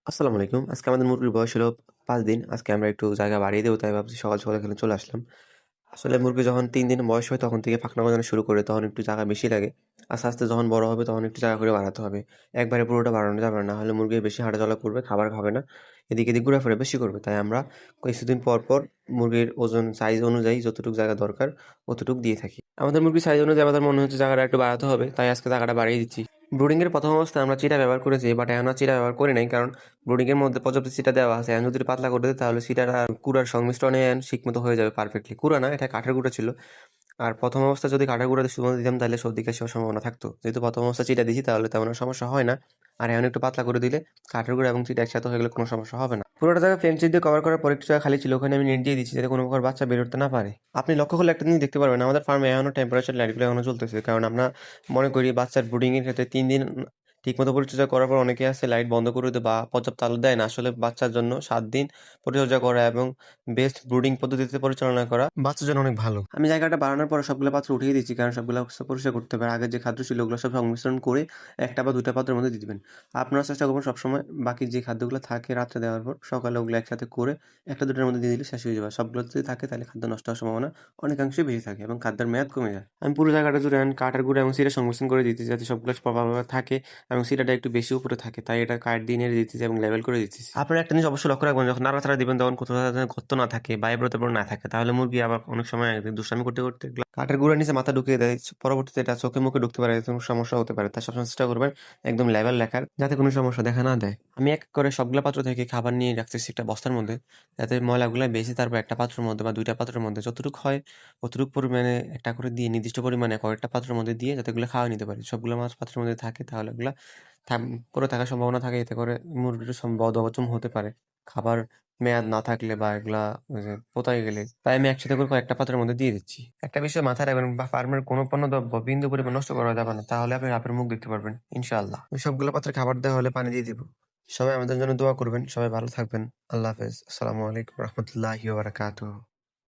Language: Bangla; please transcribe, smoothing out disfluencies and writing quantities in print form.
আসসালামু আলাইকুম। আজকে আমাদের মুরগির বয়স হলো ৫ দিন। আজকে আমরা একটু জায়গা বাড়িয়ে দেব তাই ভাবছি সকাল এখানে চলে আসলাম। আসলে মুরগি যখন ৩ দিন বয়স হয় তখন থেকে পাখনা গজানো শুরু করে তখন একটু জায়গা বেশি লাগে। আস্তে যখন বড় হবে তখন একটু জায়গা করে বাড়াতে হবে। একবারে পুরোটা বাড়ানো যাবে না। না হলে মুরগি বেশি হাঁটাচলা করবে, খাবার খাবে না। এদিক ঘোরাফেরা বেশি করবে। তাই আমরা কিছুদিন পর মুরগির ওজন সাইজ অনুযায়ী যতটুকু জায়গা দরকার অতটুকু দিয়ে থাকি। আমাদের মুরগির সাইজ অনুযায়ী আমাদের মনে হচ্ছে জায়গাটা একটু বাড়াতে হবে। তাই আজকে জায়গাটা বাড়িয়ে দিচ্ছি। ব্রুডিং এর প্রথম অবস্থায় আমরা চিটা ব্যবহার করেছি, বাট এখন আর চিটা ব্যবহার করি নাই। কারণ ব্রুডিং এর মধ্যে পর্যাপ্ত চিটা দেওয়া আছে। এখন যদি পাতলা করে দেই তাহলে চিটার আর কুড়ার সংমিশ্রণে ঠিকমতো হয়ে যাবে পারফেক্টলি। কুড়া না, এটা কাঠের গুঁড়া ছিল। আর প্রথম অবস্থায় যদি কাঠের গুঁড়া শুধু দিতাম তাহলে সর্দি কাশি হওয়ার সম্ভাবনা থাকতো। যেহেতু প্রথম অবস্থায় চিটা দিছি তাহলে তেমন সমস্যা হয় না। আর এখন একটু পাতলা করে দিলে কাঠের গুঁড়া এবং চিটা একসাথে হয়ে গেলে কোনো সমস্যা হবে না। পুরোটা জায়গা ফ্রেম চিট দিয়ে কভার করার পর একটু জায়গা খালি ছিল, ওখানে আমি নেট দিয়ে দিচ্ছি যাতে কোনো প্রকার বাচ্চা বের হতে না পারে। আপনি লক্ষ্য করলে একটা জিনিস দেখতে পারবেন, আমাদের ফার্মে এখনো টেম্পারেচার লাইটগুলো এখনো চলতেছে। কারণ আমরা মনে করি বাচ্চার ব্রুডিং এর ক্ষেত্রে ৩ দিন ঠিকমতো পরিচর্যা করার পর অনেকে আছে লাইট বন্ধ করে দেয় বা পর্যাপ্ত আলো দেয় না। আসলে বাচ্চার জন্য ৭ দিন পরিচর্যা করা এবং বেস্ট ব্রুডিং পদ্ধতিতে পরিচালনা করা বাচ্চার জন্য অনেক ভালো। আমি জায়গাটা বাড়ানোর পরে সবগুলো পাত্র উঠিয়ে দিচ্ছি, কারণ সবগুলো পরিষ্কার করতে হবে। আগের যে খাদ্য ছিল ওগুলো সব সংমিশ্রণ করে ১ টা বা ২ টা পাত্রের মধ্যে দিয়ে দিবেন। আপনারা চেষ্টা করবেন সবসময় বাকি যে খাদ্যগুলো থাকে রাত্রে দেওয়ার পর সকালে ওগুলো একসাথে করে ১ টা ২ টার মধ্যে দিয়ে দিলে শেষ হয়ে যাবে। সবগুলো যদি থাকে তাহলে খাদ্য নষ্ট হওয়ার সম্ভাবনা অনেকাংশেই বেশি থাকে এবং খাদ্যের মেয়াদ কমে যায়। আমি পুরো জায়গাটা জুড়ে কাঠের গুঁড়া এবং চিড়া সংমিশ্রণ করে দিতেছি যাতে সবগুলো প্রপারভাবে থাকে এবং চিড়াটা একটু বেশি উপরে থাকে। তাই এটা কাঠ দিয়ে নেড়ে দিতেছি এবং লেভেল করে দিতেছি। আপনারা একটা জিনিস অবশ্যই লক্ষ্য রাখবেন, যখন নাড়াচাড়া দিবেন তখন কোথাও যেন গর্ত না থাকে বা এবড়ো-তেবড়ো না থাকে। তাহলে মুরগি আবার অনেক সময় দুষ্টামি করতে কাঠের গুঁড়ার নিচে মাথা ঢুকিয়ে দেয়। পরবর্তীতে এটা চোখে মুখে ঢুকতে পারে, কোনো সমস্যা হতে পারে। তাই সবসময় চেষ্টা করবেন একদম লেভেল রাখার, যাতে কোনো সমস্যা দেখা না দেয়। আমি এক করে সবগুলা পাত্র থেকে খাবার নিয়ে রাখতেছি একটা বস্তার মধ্যে, যাতে ময়লাগুলা বেশি তারপর একটা পাত্রের মধ্যে বা ২ টা পাত্রের মধ্যে যতটুকু হয় অতটুকু পরিমাণে একটা করে দিয়ে নির্দিষ্ট পরিমাণে কয়েকটা পাত্রের মধ্যে দিয়ে যাতে এগুলো খাওয়া নিতে পারি। সবগুলো মাছ পাত্রের মধ্যে থাকে তাহলে এগুলা পড়ে থাকার সম্ভাবনা থাকে, এতে করে মুরগির বদহজম হতে পারে। খাবার মেয়াদ না থাকলে বা এগুলা ওই যে পোতায় গেলে। তাই আমি একসাথে করে কয়েকটা পাত্রের মধ্যে দিয়ে দিচ্ছি। একটা বিষয় মাথায় রাখবেন, বা ফার্মের কোনো পণ্যদ্রব্য বিন্দু পরিমাণ নষ্ট করা যাবে না। তাহলে আপনি লাভের মুখ দেখতে পারবেন ইনশাআল্লাহ। আমি সবগুলো পাত্রে খাবার দেওয়া হলে পানি দিয়ে দিব। সবাই আমাদের জন্য দোয়া করবেন। সবাই ভালো থাকবেন। আল্লাহ হাফেজ। আসসালামু আলাইকুম ওয়া রাহমাতুল্লাহি ওয়া বারাকাতুহু।